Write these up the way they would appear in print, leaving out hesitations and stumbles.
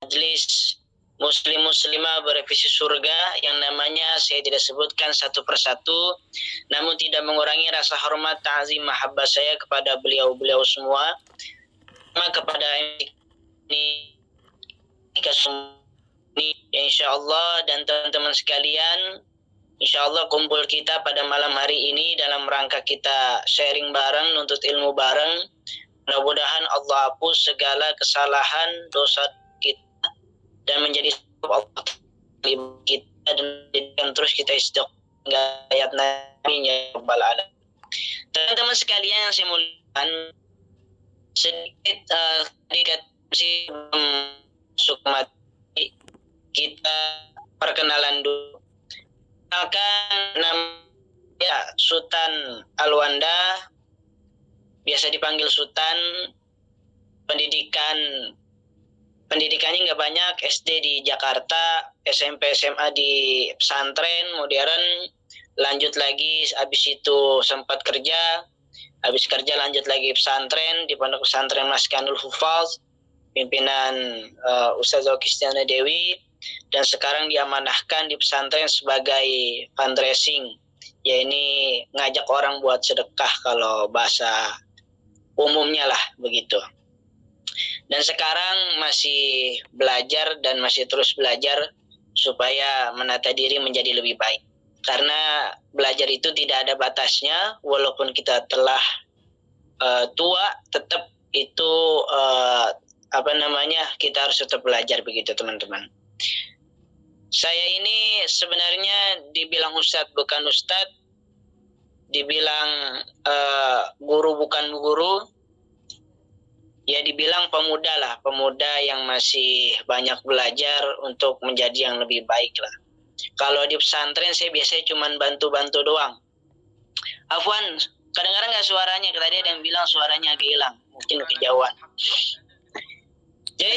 majelis muslim-muslimah berevisi surga yang namanya saya tidak sebutkan satu persatu, namun tidak mengurangi rasa hormat, ta'zim, mahabbah saya kepada beliau-beliau semua, kepada ini insya Allah, dan teman-teman sekalian, insya Allah kumpul kita pada malam hari ini dalam rangka kita sharing bareng, nuntut ilmu bareng. Mudah-mudahan Allah hapus segala kesalahan, dosa kita, dan menjadi sebab Allah kita, dan terus kita istiqomah ayat Nabi-Nya Rabbal Alamin. Teman-teman sekalian yang saya muliakan, sedikit masuk mati, kita perkenalan dulu. Ya, Sultan Alwanda, biasa dipanggil Sultan. Pendidikannya nggak banyak, SD di Jakarta, SMP SMA di pesantren modern, lanjut lagi habis itu sempat kerja, habis kerja lanjut lagi pesantren di Pondok Pesantren Maskanul Hufaz, pimpinan Ustaz Kristiana Dewi, dan sekarang diamanahkan di pesantren sebagai fundraising, ya ini ngajak orang buat sedekah kalau bahasa umumnya lah begitu. Dan sekarang masih belajar dan masih terus belajar supaya menata diri menjadi lebih baik. Karena belajar itu tidak ada batasnya, walaupun kita telah tua, tetap itu kita harus tetap belajar begitu teman-teman. Saya ini sebenarnya dibilang ustadz bukan ustadz, dibilang guru bukan guru, ya dibilang pemuda lah, pemuda yang masih banyak belajar untuk menjadi yang lebih baik lah. Kalau di pesantren saya biasanya cuma bantu-bantu doang. Afwan, kedengaran nggak suaranya? Tadi ada yang bilang suaranya agak hilang, mungkin kejauhan. Jadi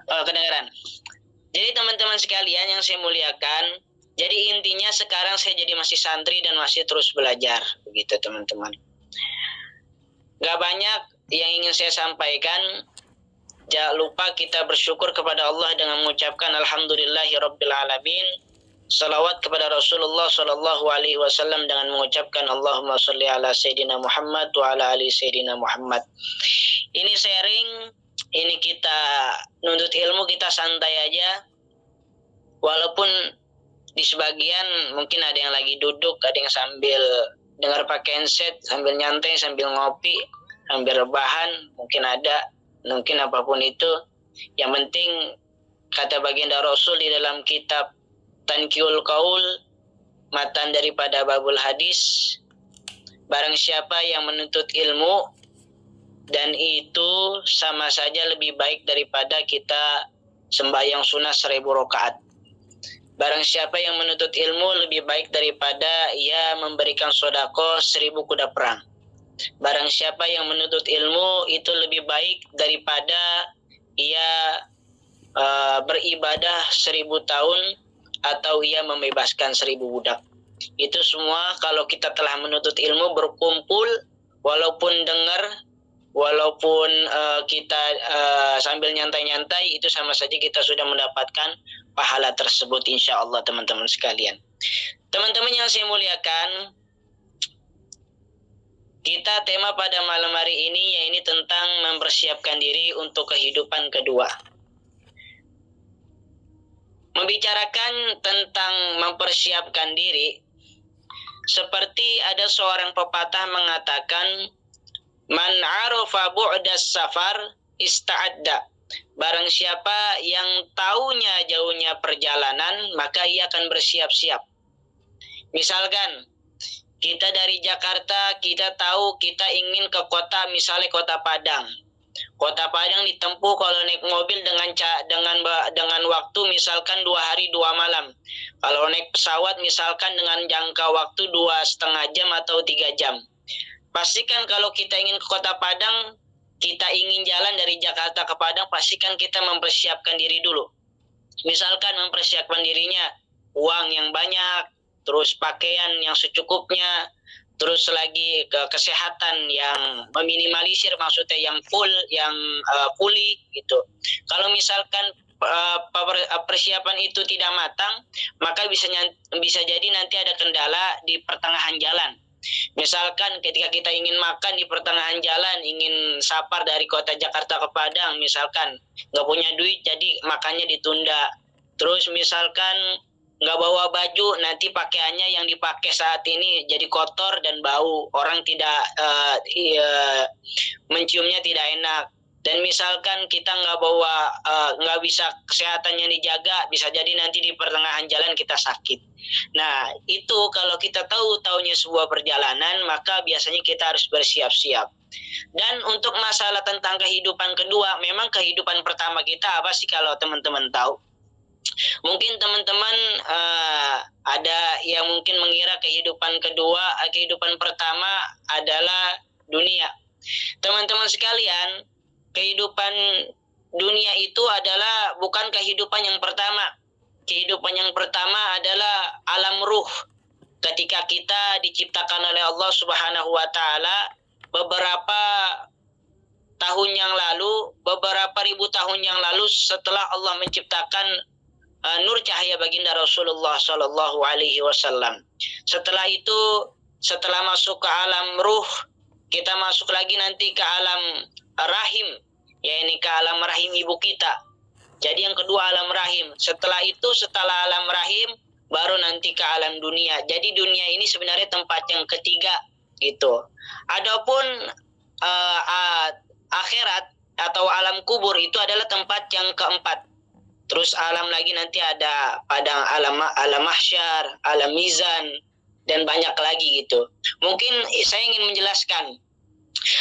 kedengaran. Jadi teman-teman sekalian yang saya muliakan, jadi intinya sekarang saya jadi masih santri dan masih terus belajar, begitu teman-teman. Gak banyak yang ingin saya sampaikan. Jangan lupa kita bersyukur kepada Allah dengan mengucapkan Alhamdulillahirabbil alamin. Salawat kepada Rasulullah sallallahu alaihi wasallam dengan mengucapkan Allahumma sholli ala sayyidina Muhammad wa ala ali sayyidina Muhammad. Ini sharing, ini kita nuntut ilmu, kita santai aja. Walaupun di sebagian mungkin ada yang lagi duduk, ada yang sambil dengar pakai handset, sambil nyantai, sambil ngopi, sambil rebahan, mungkin apapun itu. Yang penting kata baginda Rasul di dalam kitab Tanqiul Qaul, matan daripada babul hadis, barang siapa yang menuntut ilmu, dan itu sama saja lebih baik daripada kita sembahyang sunnah 1000 rakaat. Barang siapa yang menuntut ilmu lebih baik daripada ia memberikan sedekah 1000 kuda perang. Barang siapa yang menuntut ilmu itu lebih baik daripada ia beribadah 1000 tahun atau ia membebaskan 1000 budak. Itu semua kalau kita telah menuntut ilmu, berkumpul, walaupun dengar, walaupun kita sambil nyantai-nyantai, itu sama saja kita sudah mendapatkan pahala tersebut insya Allah teman-teman sekalian. Teman-teman yang saya muliakan, kita tema pada malam hari ini yaitu tentang mempersiapkan diri untuk kehidupan kedua. Membicarakan tentang mempersiapkan diri, seperti ada seorang pepatah mengatakan, man arafa bu'das safar ista'adda. Barang siapa yang taunya jauhnya perjalanan, maka ia akan bersiap-siap. Misalkan kita dari Jakarta, kita tahu kita ingin ke kota, misalnya kota Padang. Kota Padang ditempuh kalau naik mobil dengan waktu misalkan 2 hari 2 malam. Kalau naik pesawat misalkan dengan jangka waktu 2,5 jam atau 3 jam. Pastikan kalau kita ingin ke kota Padang, kita ingin jalan dari Jakarta ke Padang, pastikan kita mempersiapkan diri dulu. Misalkan mempersiapkan dirinya, uang yang banyak, terus pakaian yang secukupnya, terus lagi kesehatan yang meminimalisir, maksudnya yang full, yang fully gitu. Kalau misalkan persiapan itu tidak matang, maka bisa jadi nanti ada kendala di pertengahan jalan. Misalkan ketika kita ingin makan di pertengahan jalan, ingin safar dari kota Jakarta ke Padang, misalkan nggak punya duit, jadi makannya ditunda. Terus misalkan nggak bawa baju, nanti pakaiannya yang dipakai saat ini jadi kotor dan bau, orang tidak menciumnya tidak enak. Dan misalkan kita nggak bisa kesehatannya dijaga, bisa jadi nanti di pertengahan jalan kita sakit. Nah, itu kalau kita tahunya sebuah perjalanan, maka biasanya kita harus bersiap-siap. Dan untuk masalah tentang kehidupan kedua, memang kehidupan pertama kita apa sih kalau teman-teman tahu? Mungkin teman-teman ada yang mungkin mengira kehidupan pertama adalah dunia. Teman-teman sekalian, kehidupan dunia itu adalah bukan kehidupan yang pertama. Kehidupan yang pertama adalah alam ruh. Ketika kita diciptakan oleh Allah Subhanahu wa taala beberapa tahun yang lalu, beberapa ribu tahun yang lalu, setelah Allah menciptakan nur cahaya baginda Rasulullah Shallallahu Alaihi Wasallam. Setelah itu, setelah masuk ke alam ruh, kita masuk lagi nanti ke alam rahim, yaitu ke alam rahim ibu kita. Jadi yang kedua alam rahim. Setelah itu, setelah alam rahim, baru nanti ke alam dunia. Jadi dunia ini sebenarnya tempat yang ketiga gitu. Adapun akhirat atau alam kubur itu adalah tempat yang keempat. Terus alam lagi nanti ada padang alam mahsyar, alam mizan, dan banyak lagi gitu. Mungkin saya ingin menjelaskan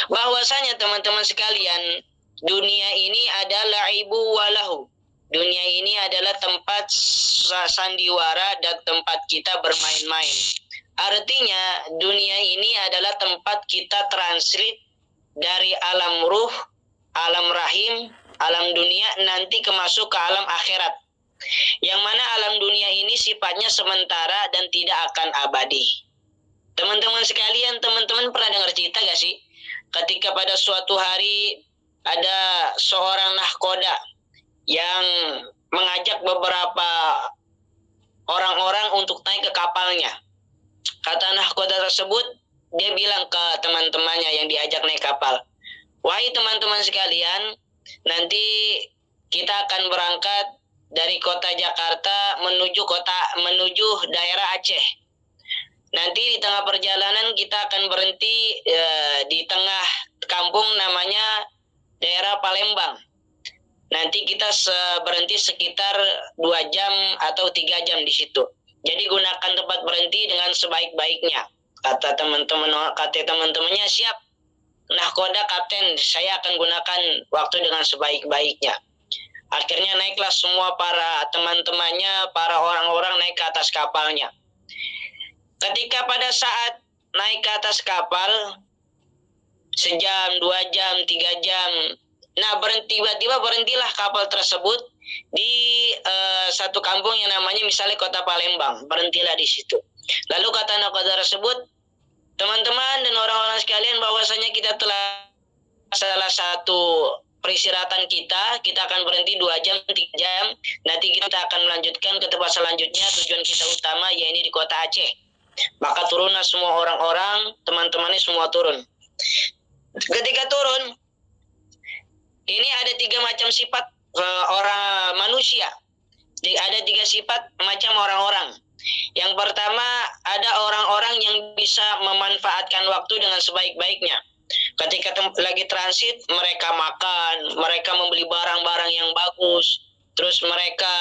bahwasanya teman-teman sekalian, dunia ini adalah ibu walahu. Dunia ini adalah tempat sandiwara dan tempat kita bermain-main. Artinya dunia ini adalah tempat kita transit dari alam ruh, alam rahim, alam dunia nanti masuk ke alam akhirat. Yang mana alam dunia ini sifatnya sementara dan tidak akan abadi. Teman-teman sekalian, teman-teman pernah dengar cerita gak sih? Ketika pada suatu hari ada seorang nahkoda yang mengajak beberapa orang-orang untuk naik ke kapalnya. Kata nahkoda tersebut, dia bilang ke teman-temannya yang diajak naik kapal, "Wahai teman-teman sekalian, nanti kita akan berangkat dari kota Jakarta menuju daerah Aceh. Nanti di tengah perjalanan kita akan berhenti di tengah kampung namanya daerah Palembang. Nanti kita berhenti sekitar 2 jam atau 3 jam di situ. Jadi gunakan tempat berhenti dengan sebaik-baiknya." Kata teman-temannya, "Siap, nahkoda kapten, saya akan gunakan waktu dengan sebaik-baiknya." Akhirnya naiklah semua para teman-temannya, para orang-orang naik ke atas kapalnya. Ketika pada saat naik ke atas kapal, sejam, 2 jam, 3 jam, nah tiba-tiba berhentilah kapal tersebut di satu kampung yang namanya misalnya kota Palembang. Berhentilah di situ. Lalu kata nahkoda tersebut, "Teman-teman dan orang-orang sekalian, bahwasanya kita telah salah satu peristirahatan kita akan berhenti 2 jam, 3 jam. Nanti kita akan melanjutkan ke tempat selanjutnya, tujuan kita utama yaitu di kota Aceh." Maka turunlah semua orang-orang, teman-temannya semua turun. Ketika turun, ini ada 3 macam sifat orang manusia. Ada 3 sifat macam orang-orang. Yang pertama, ada orang-orang yang bisa memanfaatkan waktu dengan sebaik-baiknya. Ketika lagi transit, mereka makan, mereka membeli barang-barang yang bagus, terus mereka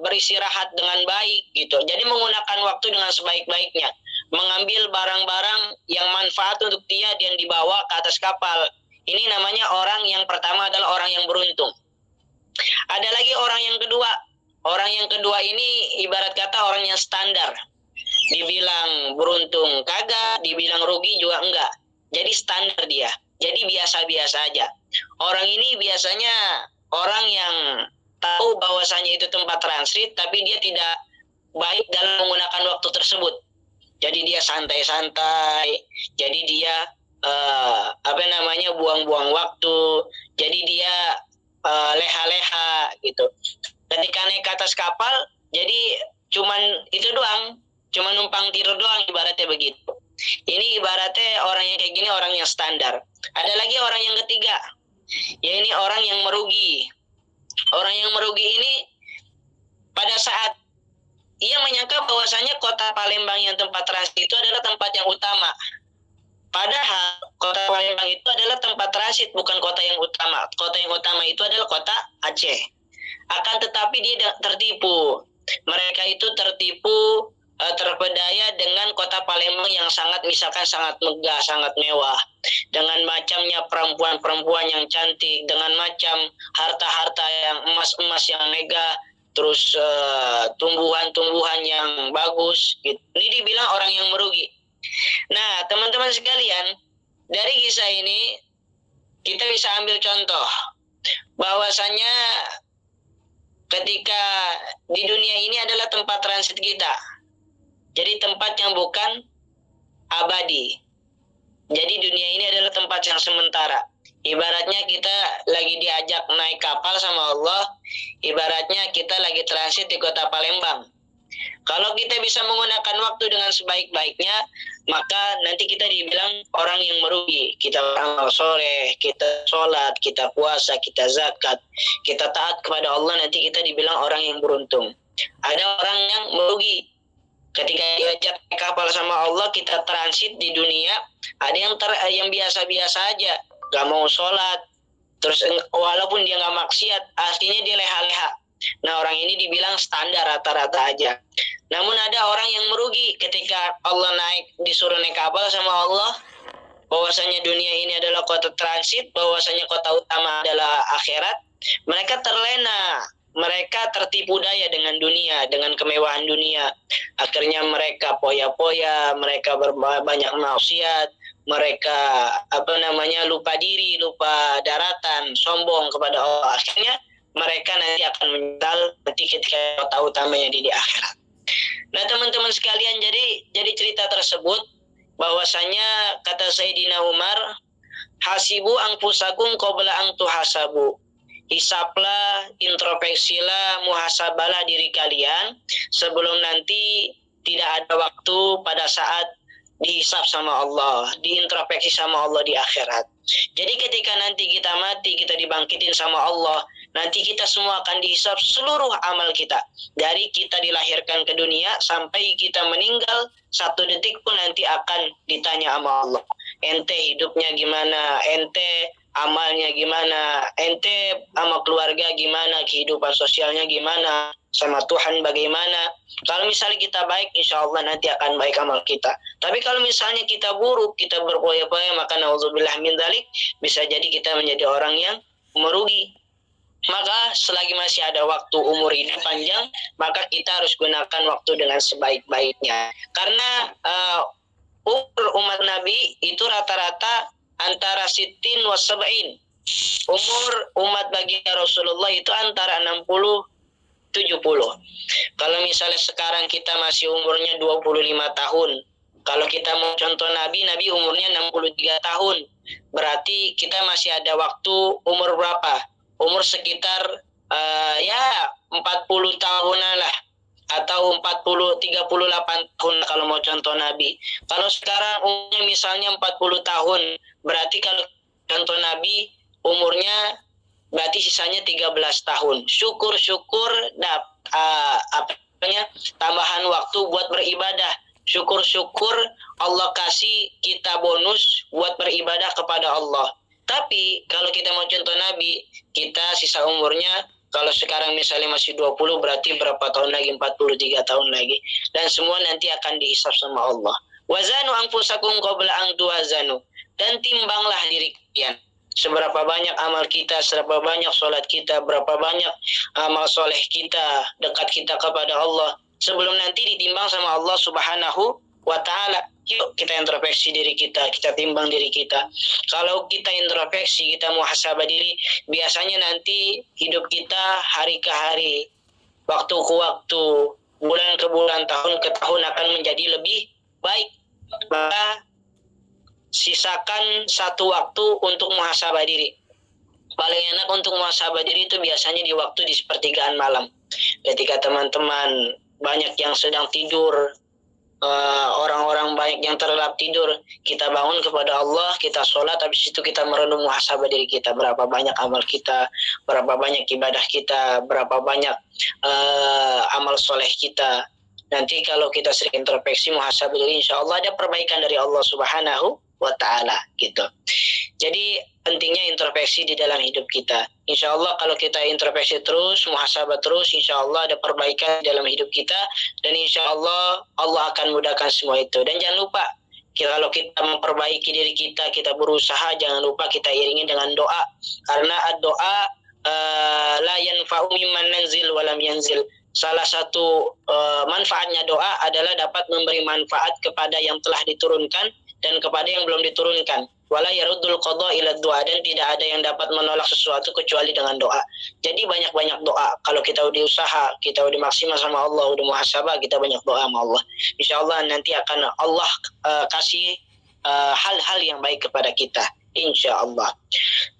beristirahat dengan baik gitu. Jadi menggunakan waktu dengan sebaik-baiknya, mengambil barang-barang yang manfaat untuk dia dan dibawa ke atas kapal. Ini namanya orang yang pertama adalah orang yang beruntung. Ada lagi orang yang kedua. Orang yang kedua ini ibarat kata orang yang standar. Dibilang beruntung kagak, dibilang rugi juga enggak. Jadi standar dia. Jadi biasa-biasa aja. Orang ini biasanya orang yang tahu bahwasanya itu tempat transit, tapi dia tidak baik dalam menggunakan waktu tersebut. Jadi dia santai-santai, jadi dia buang-buang waktu, jadi dia leha-leha gitu. Ketika naik ke atas kapal, jadi cuman itu doang, cuma numpang tidur doang, ibaratnya begitu. Ini ibaratnya orang yang kayak gini orang yang standar. Ada lagi orang yang ketiga, ya ini orang yang merugi. Orang yang merugi ini pada saat ia menyangka bahwasanya kota Palembang yang tempat transit itu adalah tempat yang utama. Padahal kota Palembang itu adalah tempat transit, bukan kota yang utama. Kota yang utama itu adalah kota Aceh. Akan tetapi dia tertipu. Mereka itu tertipu, terpedaya dengan kota Palembang yang sangat megah, sangat mewah. Dengan macamnya perempuan-perempuan yang cantik, dengan macam harta-harta yang emas-emas yang megah, terus tumbuhan-tumbuhan yang bagus. Gitu. Ini dibilang orang yang merugi. Nah, teman-teman sekalian, dari kisah ini kita bisa ambil contoh bahwasanya ketika di dunia ini adalah tempat transit kita. Jadi tempat yang bukan abadi. Jadi dunia ini adalah tempat yang sementara. Ibaratnya kita lagi diajak naik kapal sama Allah, ibaratnya kita lagi transit di kota Palembang. Kalau kita bisa menggunakan waktu dengan sebaik-baiknya, maka nanti kita dibilang orang yang merugi. Kita beramal soleh, kita sholat, kita puasa, kita zakat, kita taat kepada Allah, nanti kita dibilang orang yang beruntung. Ada orang yang merugi. Ketika diajak kapal sama Allah, kita transit di dunia, ada yang biasa-biasa aja, gak mau sholat, terus walaupun dia gak maksiat, artinya dia leha-leha. Nah, orang ini dibilang standar, rata-rata aja. Namun ada orang yang merugi ketika Allah disuruh naik kapal sama Allah, bahwasanya dunia ini adalah kota transit, bahwasanya kota utama adalah akhirat. Mereka terlena, mereka tertipu daya dengan dunia, dengan kemewahan dunia. Akhirnya mereka poya-poya, mereka banyak maksiat, mereka lupa diri, lupa daratan, sombong kepada Allah. Akhirnya mereka nanti akan menyesal nanti ketika kota utamanya di akhirat. Nah, teman-teman sekalian, jadi cerita tersebut bahwasanya kata Sayyidina Umar, hasibu anfusakum qabla an tuhasabu. Hisaplah, introspeksilah, muhasabalah diri kalian sebelum nanti tidak ada waktu pada saat dihisap sama Allah, diintrospeksi sama Allah di akhirat. Jadi ketika nanti kita mati, kita dibangkitin sama Allah, nanti kita semua akan dihisap seluruh amal kita. Dari kita dilahirkan ke dunia sampai kita meninggal, 1 detik pun nanti akan ditanya sama Allah. Ente hidupnya gimana? Ente amalnya gimana? Ente sama keluarga gimana? Kehidupan sosialnya gimana? Sama Tuhan bagaimana? Kalau misalnya kita baik, insya Allah nanti akan baik amal kita. Tapi kalau misalnya kita buruk, kita berpoya-poya, maka na'udzubillah min dzalik, bisa jadi kita menjadi orang yang merugi. Maka selagi masih ada waktu umur ini panjang, maka kita harus gunakan waktu dengan sebaik-baiknya. Karena umur umat Nabi itu rata-rata antara sitin wa sab'in. Umur umat bagi Rasulullah itu antara 60 70. Kalau misalnya sekarang kita masih umurnya 25 tahun, kalau kita mau contoh Nabi umurnya 63 tahun, berarti kita masih ada waktu umur berapa? Umur sekitar 40 tahunan lah, atau 38 tahun kalau mau contoh Nabi. Kalau sekarang umurnya misalnya 40 tahun, berarti kalau contoh Nabi umurnya berarti sisanya 13 tahun. Syukur-syukur tambahan waktu buat beribadah. Syukur-syukur Allah kasih kita bonus buat beribadah kepada Allah. Tapi kalau kita mau contoh Nabi, kita sisa umurnya kalau sekarang misalnya masih 20, berarti berapa tahun lagi? 43 tahun lagi. Dan semua nanti akan dihisab sama Allah. Wazanu anfusakum qabla an tuwazanu. Dan timbanglah diri kalian. Seberapa banyak amal kita, seberapa banyak sholat kita, berapa banyak amal soleh kita, dekat kita kepada Allah. Sebelum nanti ditimbang sama Allah Subhanahu wa Ta'ala. Yuk kita introspeksi diri kita timbang diri kita. Kalau kita introspeksi, kita muhasabah diri, biasanya nanti hidup kita hari ke hari, waktu ke waktu, bulan ke bulan, tahun ke tahun akan menjadi lebih baik, maka sisakan satu waktu untuk muhasabah diri. Paling enak untuk muhasabah diri itu biasanya di waktu di sepertigaan malam. Ketika teman-teman banyak yang sedang tidur, orang-orang banyak yang terlelap tidur, kita bangun kepada Allah, kita sholat, habis itu kita merenung muhasabah diri kita, berapa banyak amal kita, berapa banyak ibadah kita, berapa banyak amal soleh kita. Nanti kalau kita sering introspeksi muhasabah diri, insya Allah ada perbaikan dari Allah Subhanahu wa Ta'ala gitu. Jadi pentingnya introspeksi di dalam hidup kita. Insya Allah kalau kita introspeksi terus, muhasabah terus, insya Allah ada perbaikan dalam hidup kita, dan insya Allah Allah akan mudahkan semua itu. Dan jangan lupa, kalau kita memperbaiki diri kita, kita berusaha, jangan lupa kita iringi dengan doa. Karena doa la yanfa'u mimman nanzil walam yanzil. Salah satu manfaatnya doa adalah dapat memberi manfaat kepada yang telah diturunkan dan kepada yang belum diturunkan. Wala yaruddul qada ila doa, dan tidak ada yang dapat menolak sesuatu kecuali dengan doa. Jadi banyak-banyak doa. Kalau kita udah usaha, kita udah maksimal sama Allah, udah muhasabah, kita banyak doa sama Allah. Insyaallah nanti akan Allah kasih hal-hal yang baik kepada kita, insyaallah.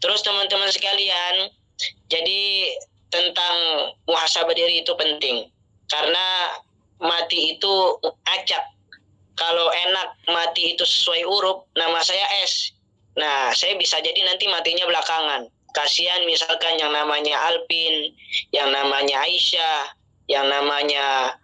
Terus teman-teman sekalian, jadi tentang muhasabah diri itu penting, karena mati itu acak. Kalau enak mati itu sesuai huruf, nama saya S. Nah, saya bisa jadi nanti matinya belakangan. Kasihan misalkan yang namanya Alpin, yang namanya Aisyah, yang namanya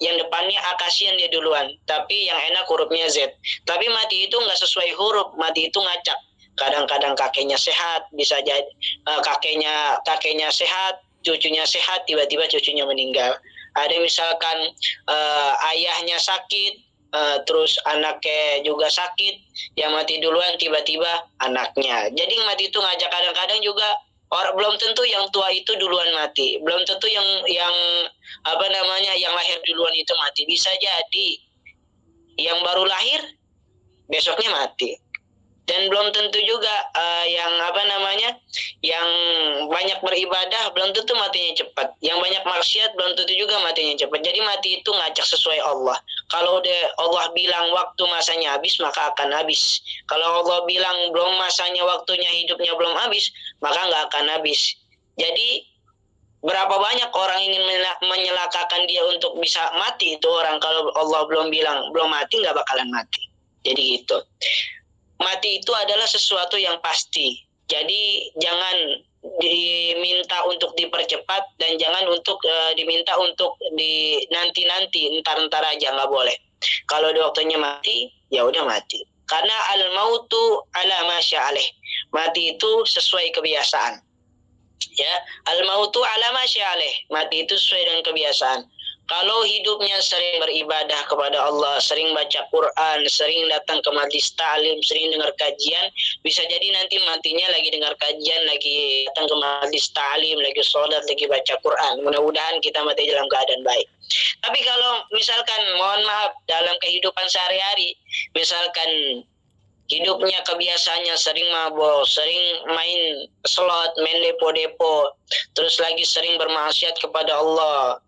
yang depannya A, kasihan dia duluan. Tapi yang enak hurufnya Z. Tapi mati itu nggak sesuai huruf, mati itu ngacak. Kadang-kadang kakeknya sehat, bisa jadi kakeknya sehat, cucunya sehat, tiba-tiba cucunya meninggal. Ada misalkan ayahnya sakit, terus anaknya juga sakit, yang mati duluan tiba-tiba anaknya. Jadi mati itu ngajak. Kadang-kadang juga orang belum tentu yang tua itu duluan mati, belum tentu yang lahir duluan itu mati. Bisa jadi yang baru lahir besoknya mati. Dan belum tentu juga yang banyak beribadah belum tentu matinya cepat. Yang banyak maksiat belum tentu juga matinya cepat. Jadi mati itu ngajak sesuai Allah. Kalau Allah bilang waktu masanya habis, maka akan habis. Kalau Allah bilang belum masanya, waktunya hidupnya belum habis, maka nggak akan habis. Jadi berapa banyak orang ingin menyelakakan dia untuk bisa mati, itu orang kalau Allah belum bilang belum mati, nggak bakalan mati. Jadi gitu. Mati itu adalah sesuatu yang pasti. Jadi jangan diminta untuk dipercepat, dan jangan untuk diminta untuk di nanti entar aja, nggak boleh. Kalau di waktunya mati, ya udah mati. Karena al-mautu ala ma sya'alih. Mati itu sesuai kebiasaan. Ya, al-mautu ala ma sya'alih. Mati itu sesuai dengan kebiasaan. Kalau hidupnya sering beribadah kepada Allah, sering baca Quran, sering datang ke majlis ta'lim, sering dengar kajian, bisa jadi nanti matinya lagi dengar kajian, lagi datang ke majlis ta'lim, lagi sholat, lagi baca Quran. Mudah-mudahan kita mati dalam keadaan baik. Tapi kalau misalkan, mohon maaf, dalam kehidupan sehari-hari, misalkan hidupnya kebiasaannya sering mabok, sering main slot, main depo-depo, terus lagi sering bermaksiat kepada Allah,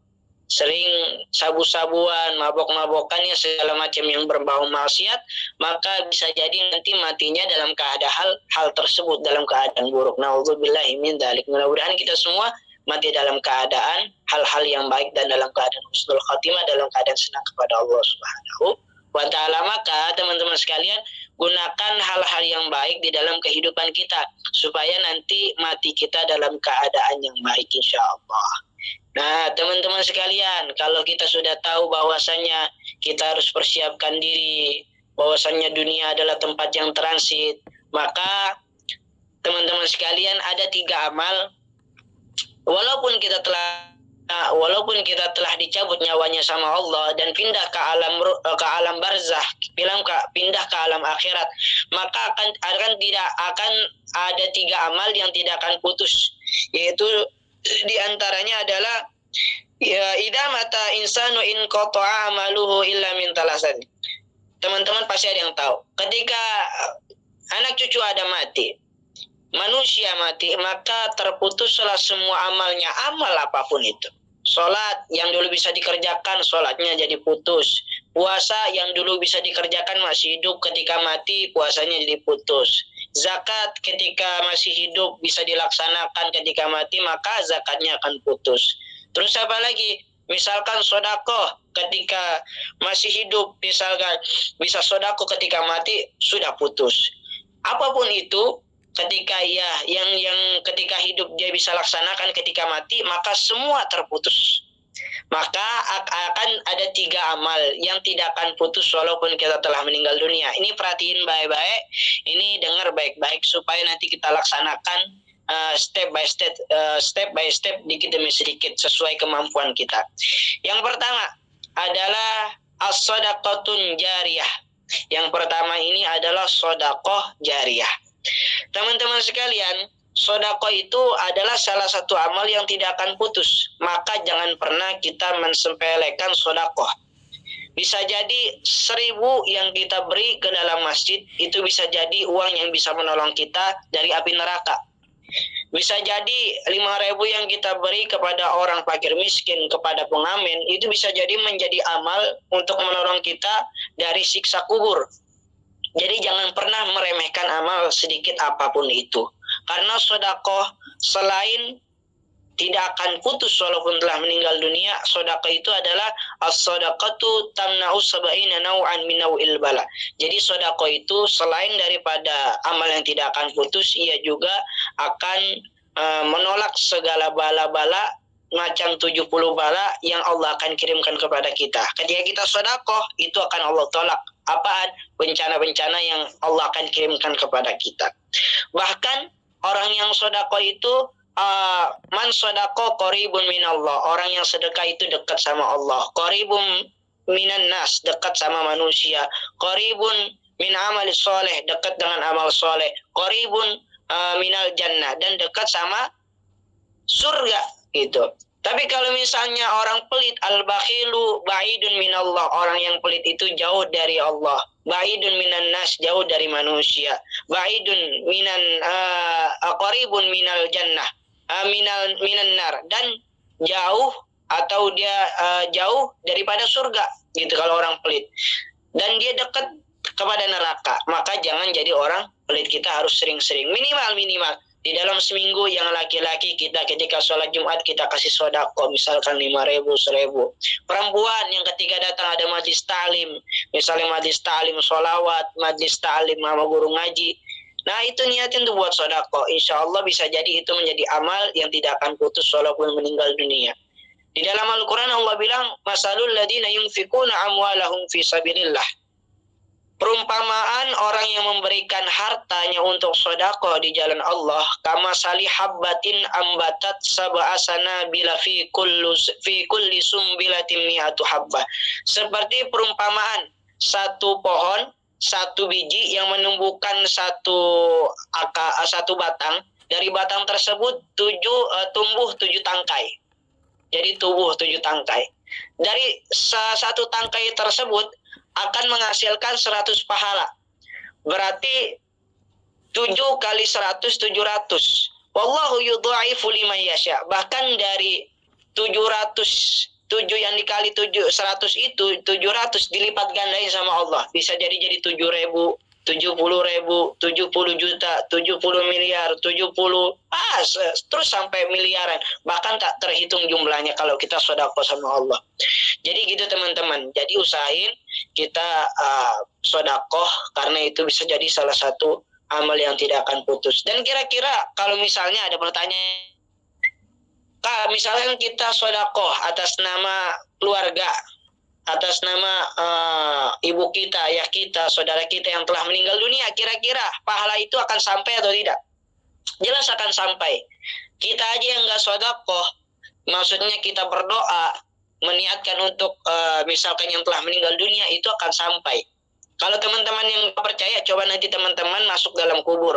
sering sabu-sabuan, mabok-mabokannya, segala macam yang berbau maksiat, maka bisa jadi nanti matinya dalam keadaan hal tersebut, dalam keadaan buruk. Na'udzubillahi min dzalik. Mudah-mudahan kita semua mati dalam keadaan hal-hal yang baik dan dalam keadaan husnul khatimah, dalam keadaan senang kepada Allah Subhanahu wa Ta'ala. Maka teman-teman sekalian, gunakan hal-hal yang baik di dalam kehidupan kita, supaya nanti mati kita dalam keadaan yang baik, insya Allah. Nah, teman-teman sekalian, kalau kita sudah tahu bahwasanya kita harus persiapkan diri, bahwasanya dunia adalah tempat yang transit, maka teman-teman sekalian, ada 3 amal, walaupun kita telah dicabut nyawanya sama Allah dan pindah ke alam barzah, pindah ke alam akhirat, maka akan ada 3 amal yang tidak akan putus, yaitu di antaranya adalah ya, idza mata insanu in qata'a amaluhu illa min talasan. Teman-teman pasti ada yang tahu, ketika anak cucu ada mati, manusia mati, maka terputuslah semua amalnya, amal apapun itu. Sholat yang dulu bisa dikerjakan, sholatnya jadi putus. Puasa yang dulu bisa dikerjakan masih hidup, ketika mati puasanya jadi putus. Zakat ketika masih hidup bisa dilaksanakan, ketika mati maka zakatnya akan putus. Terus apa lagi? Misalkan sodako ketika masih hidup, misalkan bisa sodako ketika mati, sudah putus. Apapun itu, ketika yang ketika hidup dia bisa laksanakan, ketika mati maka semua terputus. Maka akan ada 3 amal yang tidak akan putus walaupun kita telah meninggal dunia. Ini perhatiin baik-baik, ini dengar baik-baik supaya nanti kita laksanakan step by step, dikit demi sedikit sesuai kemampuan kita. Yang pertama adalah as-shadaqatun jariyah. Yang pertama ini adalah sedekah jariyah. Teman-teman sekalian, sedekah itu adalah salah satu amal yang tidak akan putus. Maka jangan pernah kita mensepelekan sedekah. Bisa jadi 1.000 yang kita beri ke dalam masjid, itu bisa jadi uang yang bisa menolong kita dari api neraka. Bisa jadi 5.000 yang kita beri kepada orang fakir miskin, kepada pengamen, itu bisa jadi menjadi amal untuk menolong kita dari siksa kubur. Jadi jangan pernah meremehkan amal sedikit apapun itu. Karena sedekah selain tidak akan putus walaupun telah meninggal dunia, sedekah itu adalah as-shadaqatu tamna'u sab'ina naw'an min naw'il bala. Jadi sedekah itu selain daripada amal yang tidak akan putus, ia juga akan menolak segala bala-bala, macam 70 bala yang Allah akan kirimkan kepada kita. Ketika kita sedekah, itu akan Allah tolak. Apaan? Bencana-bencana yang Allah akan kirimkan kepada kita. Bahkan orang yang sedekah itu man sedekah qaribun minallah. Orang yang sedekah itu dekat sama Allah. Qaribun minan nas, dekat sama manusia. Qaribun min amali soleh, dekat dengan amal soleh. Qaribun minal jannah, dan dekat sama surga gitu. Tapi kalau misalnya orang pelit, al-bakhilu ba'idun minallah, orang yang pelit itu jauh dari Allah. Ba'idun minan nas, jauh dari manusia. Ba'idun minan qaribun minal jannah, minan nar, dan jauh atau dia jauh daripada surga gitu kalau orang pelit. Dan dia dekat kepada neraka. Maka jangan jadi orang pelit. Kita harus sering-sering, minimal di dalam seminggu yang laki-laki kita ketika sholat Jumat kita kasih sedekah misalkan 5.000, 1.000. Perempuan yang ketika datang ada majlis ta'lim, misalnya majlis ta'lim sholawat, majlis ta'lim sama guru ngaji, nah itu niatin tuh buat sedekah. Insya Allah bisa jadi itu menjadi amal yang tidak akan putus walaupun meninggal dunia. Di dalam Al-Quran Allah bilang, masalul ladina yunfikuna amwalahum fi sabilillah. Perumpamaan orang yang memberikan hartanya untuk sedekah di jalan Allah, kama sali habbatin ambatat sab'a sanabila fi kulli sumbilatin mi'atu habbah. Seperti perumpamaan satu pohon, satu biji yang menumbuhkan satu batang. Dari batang tersebut tumbuh 7 tangkai. Jadi tumbuh 7 tangkai. Dari satu tangkai tersebut akan menghasilkan 100 pahala. Berarti 7 kali 100, 700. Wallahu yudha'ifu liman yasha. Bahkan dari 700, 7 yang dikali 100 itu 700 dilipat gandain sama Allah. Bisa jadi 7.000, 70.000, 70 juta, 70 miliar, 70 terus sampai miliaran. Bahkan tak terhitung jumlahnya kalau kita sedekah sama Allah. Jadi gitu teman-teman. Jadi usahain kita sedekah karena itu bisa jadi salah satu amal yang tidak akan putus. Dan kira-kira kalau misalnya ada pertanyaan, misalnya kita sedekah atas nama keluarga, atas nama ibu kita, ayah kita, saudara kita yang telah meninggal dunia, kira-kira pahala itu akan sampai atau tidak? Jelas akan sampai. Kita aja yang nggak sedekah, maksudnya kita berdoa, meniatkan untuk misalkan yang telah meninggal dunia, itu akan sampai. Kalau teman-teman yang nggak percaya, coba nanti teman-teman masuk dalam kubur.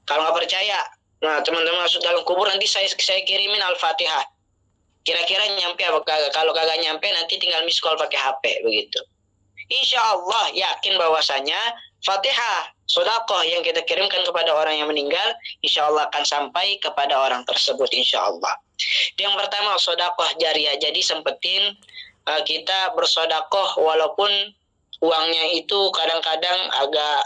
Kalau nggak percaya, nah teman-teman masuk dalam kubur, nanti saya kirimin Al-Fatihah. Kira-kira nyampe apa kagak? Kalau kagak nyampe nanti tinggal miss call pakai HP begitu. Insya Allah yakin bahwasanya Fatihah, sedekah yang kita kirimkan kepada orang yang meninggal, insya Allah akan sampai kepada orang tersebut insya Allah. Yang pertama sodakoh jariah. Jadi sempetin kita bersodakoh walaupun uangnya itu kadang-kadang agak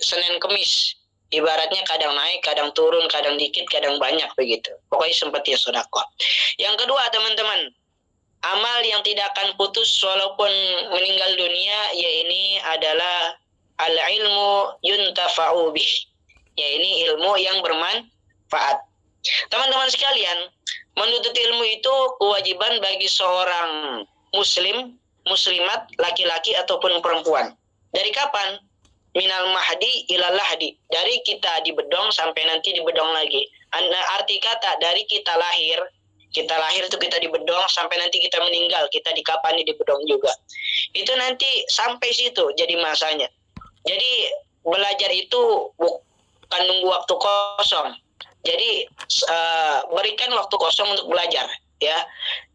Senin Kemis. Ibaratnya kadang naik, kadang turun, kadang dikit, kadang banyak begitu. Pokoknya sempetin sodakoh. Yang kedua teman-teman, amal yang tidak akan putus walaupun meninggal dunia, ini adalah al-ilmu yuntafa'u bih. Ini ilmu yang bermanfaat. Teman-teman sekalian, menuntut ilmu itu kewajiban bagi seorang muslim, muslimat, laki-laki ataupun perempuan. Dari kapan? Minal mahdi ilal lahdi. Dari kita dibedong sampai nanti dibedong lagi. Arti kata dari kita lahir itu kita dibedong sampai nanti kita meninggal, kita dikapani dibedong juga. Itu nanti sampai situ jadi masanya. Jadi belajar itu bukan nunggu waktu kosong. Jadi berikan waktu kosong untuk belajar, ya.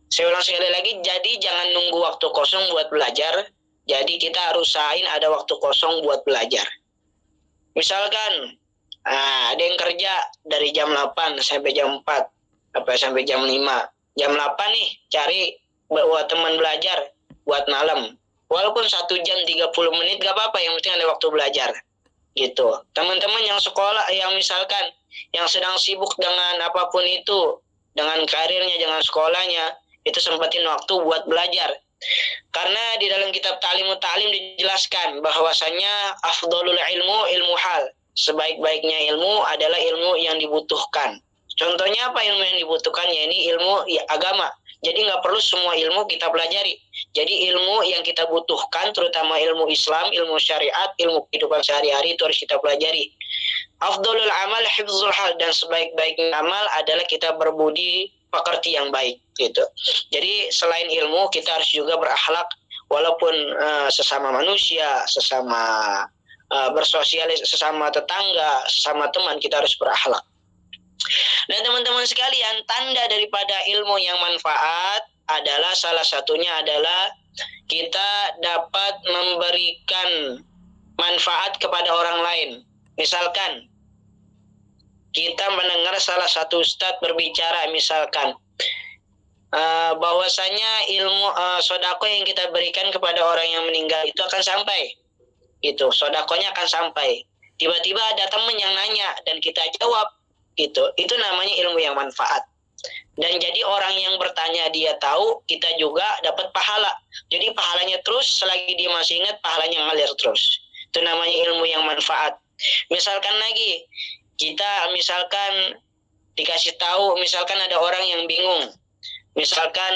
Saya ulang sekali lagi, jadi jangan nunggu waktu kosong buat belajar. Jadi kita harus usahain ada waktu kosong buat belajar. Misalkan ada yang kerja dari jam 8 sampai jam 4, sampai jam 5. Jam 8 nih cari buat teman belajar buat malam. Walaupun 1 jam 30 menit gak apa-apa, yang penting ada waktu belajar. Gitu. Teman-teman yang sekolah, yang misalkan yang sedang sibuk dengan apapun itu, dengan karirnya, dengan sekolahnya, itu sempetin waktu buat belajar. Karena di dalam kitab Ta'limut Ta'lim dijelaskan bahwasanya afdhalul ilmu hal. Sebaik-baiknya ilmu adalah ilmu yang dibutuhkan. Contohnya apa ilmu yang dibutuhkan? Ya ini ilmu agama. Jadi nggak perlu semua ilmu kita pelajari. Jadi ilmu yang kita butuhkan, terutama ilmu Islam, ilmu syariat, ilmu kehidupan sehari-hari itu harus kita pelajari. Afdhalul amal hifdzul hal, dan sebaik-baiknya amal adalah kita berbudi pekerti yang baik gitu. Jadi selain ilmu kita harus juga berakhlak, walaupun sesama manusia, sesama bersosialis, sesama tetangga, sesama teman, kita harus berakhlak. Dan teman-teman sekalian, tanda daripada ilmu yang manfaat adalah salah satunya adalah kita dapat memberikan manfaat kepada orang lain. Misalkan kita mendengar salah satu ustadz berbicara, misalkan bahwasanya ilmu sodako yang kita berikan kepada orang yang meninggal itu akan sampai, gitu, sodakonya akan sampai. Tiba-tiba ada teman yang nanya dan kita jawab, gitu, itu namanya ilmu yang manfaat. Dan jadi orang yang bertanya dia tahu, kita juga dapat pahala. Jadi pahalanya terus, selagi dia masih ingat, pahalanya ngalir terus. Itu namanya ilmu yang manfaat. Misalkan lagi, kita misalkan dikasih tahu, misalkan ada orang yang bingung, misalkan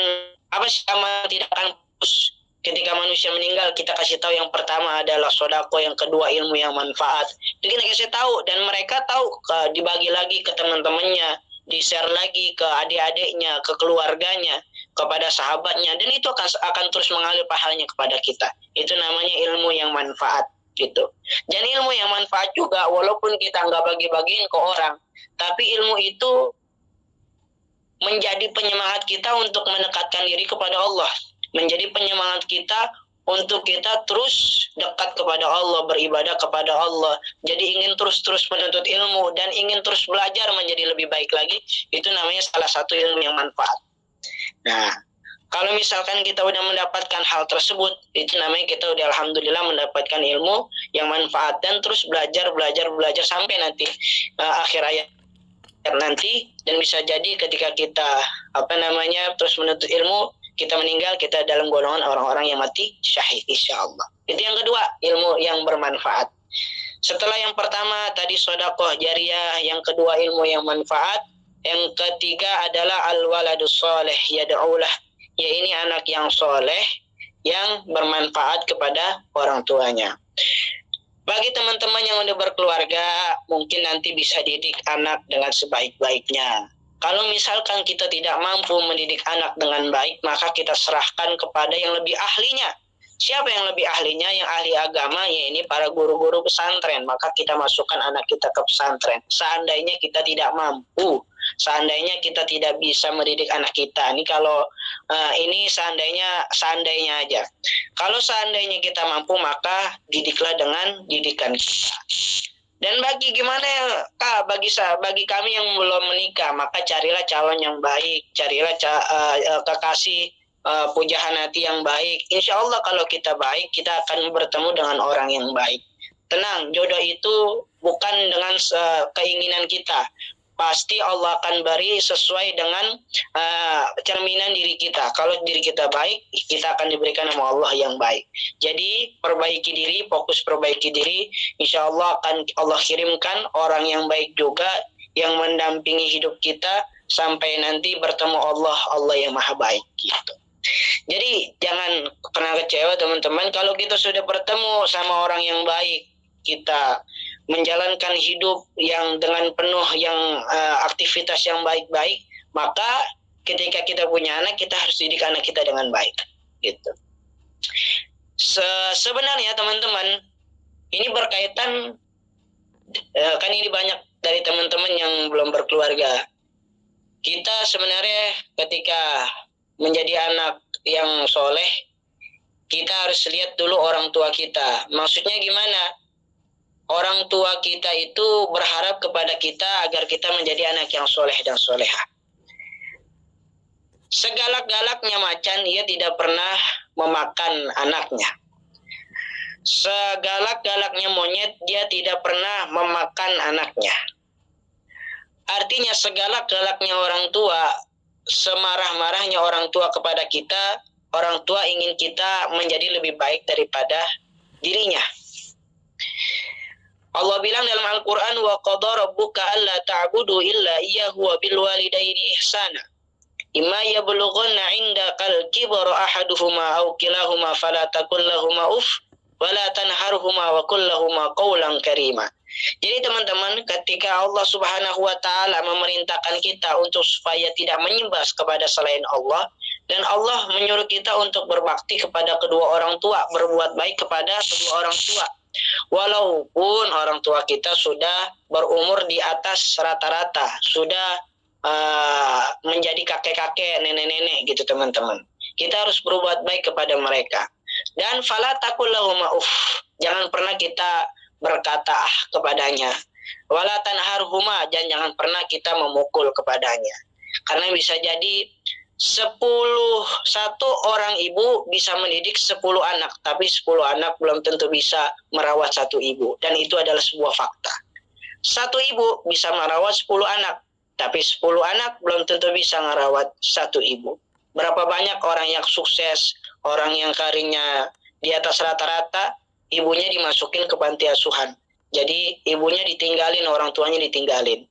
apa sih amal tidak akan putus ketika manusia meninggal, kita kasih tahu yang pertama adalah sodako, yang kedua ilmu yang manfaat. Jadi kita kasih tahu dan mereka tahu, dibagi lagi ke teman-temannya, di-share lagi ke adik-adiknya, ke keluarganya, kepada sahabatnya, dan itu akan terus mengalir pahalanya kepada kita. Itu namanya ilmu yang manfaat. Gitu. Dan ilmu yang manfaat juga, walaupun kita nggak bagi-bagiin ke orang, tapi ilmu itu menjadi penyemangat kita untuk mendekatkan diri kepada Allah, menjadi penyemangat kita untuk kita terus dekat kepada Allah, beribadah kepada Allah. Jadi ingin terus menuntut ilmu dan ingin terus belajar menjadi lebih baik lagi. Itu namanya salah satu ilmu yang manfaat. Nah, kalau misalkan kita udah mendapatkan hal tersebut, itu namanya kita udah alhamdulillah mendapatkan ilmu yang manfaat, dan terus belajar sampai nanti akhir hayat nanti. Dan bisa jadi ketika kita terus menuntut ilmu, kita meninggal, kita dalam golongan orang-orang yang mati syahid insyaallah. Itu yang kedua, ilmu yang bermanfaat. Setelah yang pertama tadi sodakoh jariah, yang kedua ilmu yang manfaat, yang ketiga adalah al-waladus soleh yad'ulah, ya ini anak yang soleh yang bermanfaat kepada orang tuanya. Bagi teman-teman yang udah berkeluarga, mungkin nanti bisa didik anak dengan sebaik-baiknya. Kalau misalkan kita tidak mampu mendidik anak dengan baik, maka kita serahkan kepada yang lebih ahlinya. Siapa yang lebih ahlinya? Yang ahli agama, ya ini para guru-guru pesantren. Maka kita masukkan anak kita ke pesantren. Seandainya kita tidak mampu, seandainya kita tidak bisa mendidik anak kita. Ini kalau ini seandainya aja. Kalau seandainya kita mampu, maka didiklah dengan didikan kita. Dan bagi gimana Kak, bagi kami yang belum menikah, maka carilah calon yang baik, carilah kekasih pujaan hati yang baik. Insya Allah kalau kita baik, kita akan bertemu dengan orang yang baik. Tenang, jodoh itu bukan dengan keinginan kita. Pasti Allah akan beri sesuai dengan cerminan diri kita. Kalau diri kita baik, kita akan diberikan sama Allah yang baik. Jadi perbaiki diri, fokus perbaiki diri. Insya Allah akan Allah kirimkan orang yang baik juga yang mendampingi hidup kita sampai nanti bertemu Allah yang maha baik gitu. Jadi jangan pernah kecewa teman-teman, kalau kita sudah bertemu sama orang yang baik, kita menjalankan hidup yang dengan penuh yang aktivitas yang baik-baik, maka ketika kita punya anak, kita harus didik anak kita dengan baik gitu. Sebenarnya teman-teman, ini berkaitan kan ini banyak dari teman-teman yang belum berkeluarga. Kita sebenarnya ketika menjadi anak yang soleh, kita harus lihat dulu orang tua kita. Maksudnya gimana? Orang tua kita itu berharap kepada kita agar kita menjadi anak yang soleh dan soleha. Segalak-galaknya macan, ia tidak pernah memakan anaknya. Segalak-galaknya monyet, dia tidak pernah memakan anaknya. Artinya segalak-galaknya orang tua, semarah-marahnya orang tua kepada kita, orang tua ingin kita menjadi lebih baik daripada dirinya. Allah bilang dalam Al-Quran, wa qadha rabbuka alla ta'budu illa iyyahu wa bil walidaini ihsana. Imma yablughanna 'indakal kibara ahaduhuma aw kilahuma fala taqul lahumā uff wa la tanharhumā wa qul lahumā qawlan karīmā. Jadi teman-teman, ketika Allah Subhanahu wa taala memerintahkan kita untuk supaya tidak menyembah kepada selain Allah, dan Allah menyuruh kita untuk berbakti kepada kedua orang tua, berbuat baik kepada kedua orang tua. Walaupun orang tua kita sudah berumur di atas rata-rata, sudah menjadi kakek-kakek, nenek-nenek gitu teman-teman. Kita harus berbuat baik kepada mereka. Dan fala taqul lahumā uff, jangan pernah kita berkata kepadanya. Wala tanharhumā, dan jangan pernah kita memukul kepadanya. Karena bisa jadi satu orang ibu bisa mendidik 10 anak, tapi 10 anak belum tentu bisa merawat satu ibu, dan itu adalah sebuah fakta. Satu ibu bisa merawat 10 anak, tapi 10 anak belum tentu bisa merawat satu ibu. Berapa banyak orang yang sukses, orang yang karirnya di atas rata-rata, ibunya dimasukin ke panti asuhan. Jadi ibunya ditinggalin, orang tuanya ditinggalin.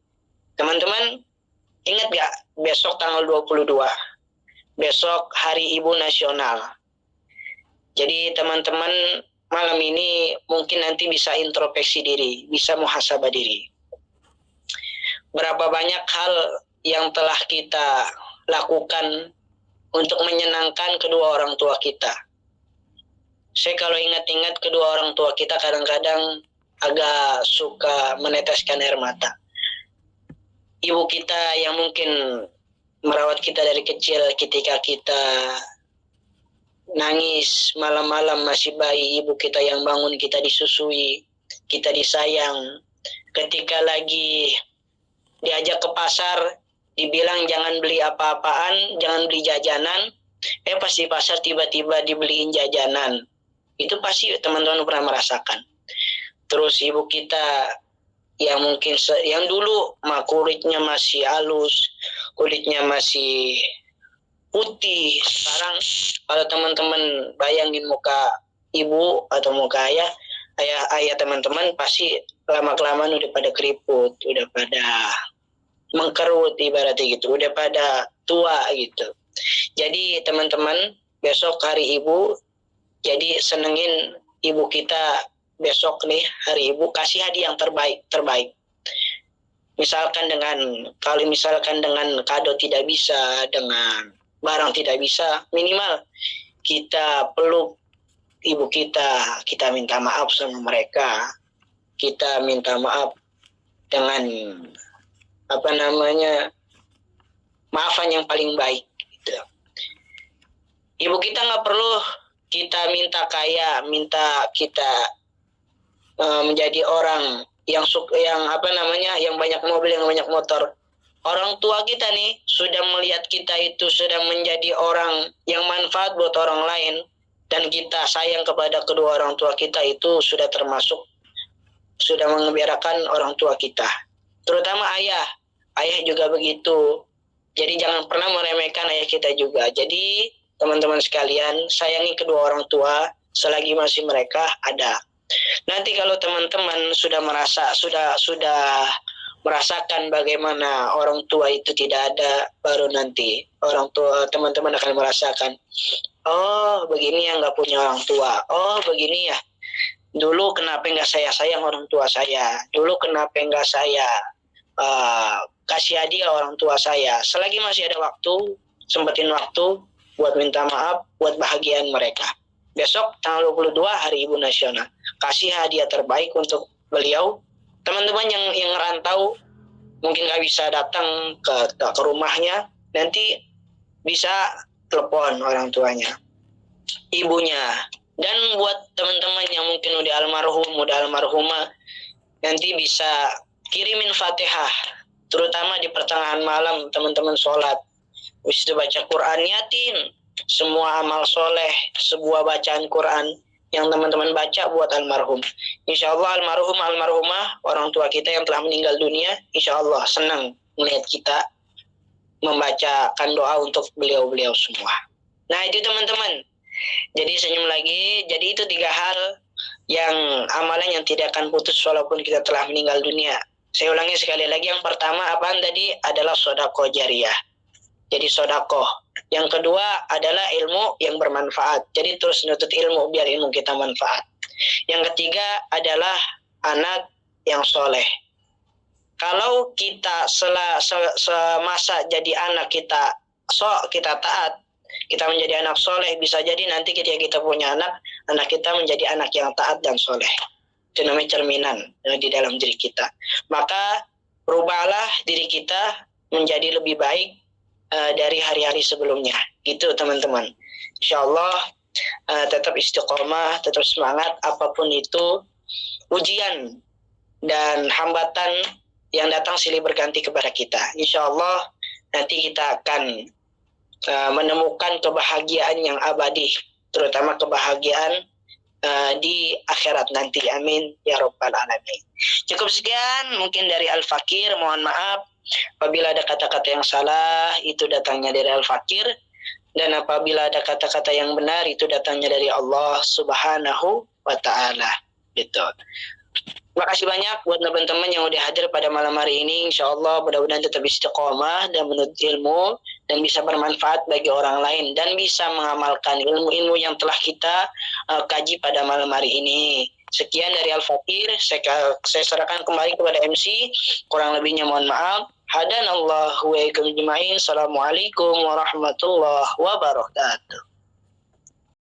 Teman-teman, ingat gak besok tanggal 22? Besok Hari Ibu Nasional. Jadi teman-teman malam ini mungkin nanti bisa introspeksi diri, bisa muhasabah diri. Berapa banyak hal yang telah kita lakukan untuk menyenangkan kedua orang tua kita. Saya kalau ingat-ingat kedua orang tua kita kadang-kadang agak suka meneteskan air mata. Ibu kita yang mungkin merawat kita dari kecil, ketika kita nangis malam-malam masih bayi, ibu kita yang bangun kita disusui, kita disayang. Ketika lagi diajak ke pasar, dibilang jangan beli apa-apaan, jangan beli jajanan, pas di pasar tiba-tiba dibeliin jajanan. Itu pasti teman-teman pernah merasakan. Terus ibu kita yang mungkin yang dulu kulitnya masih halus, kulitnya masih putih. Sekarang kalau teman-teman bayangin muka ibu atau muka ayah teman-teman, pasti lama-kelamaan udah pada keriput, udah pada mengkerut ibaratnya gitu, udah pada tua gitu. Jadi teman-teman, besok Hari Ibu, jadi senengin ibu kita. Besok nih Hari Ibu, kasih hadiah yang terbaik. Misalkan dengan kado tidak bisa, dengan barang tidak bisa, minimal kita peluk ibu kita minta maaf sama mereka, kita minta maaf dengan maafan yang paling baik gitu. Ibu kita nggak perlu kita minta kaya, minta kita menjadi orang yang banyak mobil, yang banyak motor. Orang tua kita nih sudah melihat kita itu sudah menjadi orang yang manfaat buat orang lain, dan kita sayang kepada kedua orang tua kita, itu sudah termasuk sudah mengembirakan orang tua kita. Terutama ayah. Ayah juga begitu. Jadi jangan pernah meremehkan ayah kita juga. Jadi teman-teman sekalian, sayangi kedua orang tua selagi masih mereka ada. Nanti kalau teman-teman sudah merasakan bagaimana orang tua itu tidak ada, baru nanti orang tua teman-teman akan merasakan, oh begini ya nggak punya orang tua, oh begini ya dulu kenapa nggak saya sayang orang tua saya, dulu kenapa nggak saya kasih hadiah orang tua saya. Selagi masih ada waktu, sempetin waktu buat minta maaf, buat bahagiaan mereka. Besok tanggal 22 Hari Ibu Nasional, kasih hadiah terbaik untuk beliau. Teman-teman yang rantau mungkin nggak bisa datang ke rumahnya, nanti bisa telepon orang tuanya, ibunya. Dan buat teman-teman yang mungkin udah almarhum, udah almarhumah, nanti bisa kirimin Fatihah, terutama di pertengahan malam teman-teman sholat. Habis itu baca Quran, niatin semua amal soleh, sebuah bacaan Quran yang teman-teman baca buat almarhum. Insya Allah almarhum, almarhumah, orang tua kita yang telah meninggal dunia, insya Allah senang melihat kita membacakan doa untuk beliau-beliau semua. Nah itu teman-teman. Jadi senyum lagi. Jadi itu 3 hal yang amalan yang tidak akan putus walaupun kita telah meninggal dunia. Saya ulangi sekali lagi. Yang pertama apaan tadi? Adalah sedekah jariyah. Jadi sedekah. Yang kedua adalah ilmu yang bermanfaat. Jadi terus nuntut ilmu biar ilmu kita manfaat. Yang ketiga adalah anak yang soleh. Kalau kita semasa jadi anak kita taat, kita menjadi anak soleh, bisa jadi nanti ketika kita punya anak kita menjadi anak yang taat dan soleh. Itu namanya cerminan di dalam diri kita. Maka rubahlah diri kita menjadi lebih baik dari hari-hari sebelumnya. Gitu teman-teman. Insya Allah tetap istiqomah, tetap semangat, apapun itu ujian dan hambatan yang datang silih berganti kepada kita. Insya Allah nanti kita akan menemukan kebahagiaan yang abadi, terutama kebahagiaan di akhirat nanti. Amin ya rabbal alamin. Cukup sekian mungkin dari Al-Fakir. Mohon maaf apabila ada kata-kata yang salah, itu datangnya dari Al-Fakir, dan apabila ada kata-kata yang benar, itu datangnya dari Allah Subhanahu wa ta'ala. Gitu. Terima kasih banyak buat teman-teman yang udah hadir pada malam hari ini. Insya Allah mudah-mudahan tetap istiqomah dan menuntut ilmu, dan bisa bermanfaat bagi orang lain, dan bisa mengamalkan ilmu-ilmu yang telah kita kaji pada malam hari ini. Sekian dari Al-Fakir. Saya serahkan kembali kepada MC. Kurang lebihnya mohon maaf. Hadanallahu wa iyyakum ajmain. Assalamualaikum warahmatullahi wabarakatuh.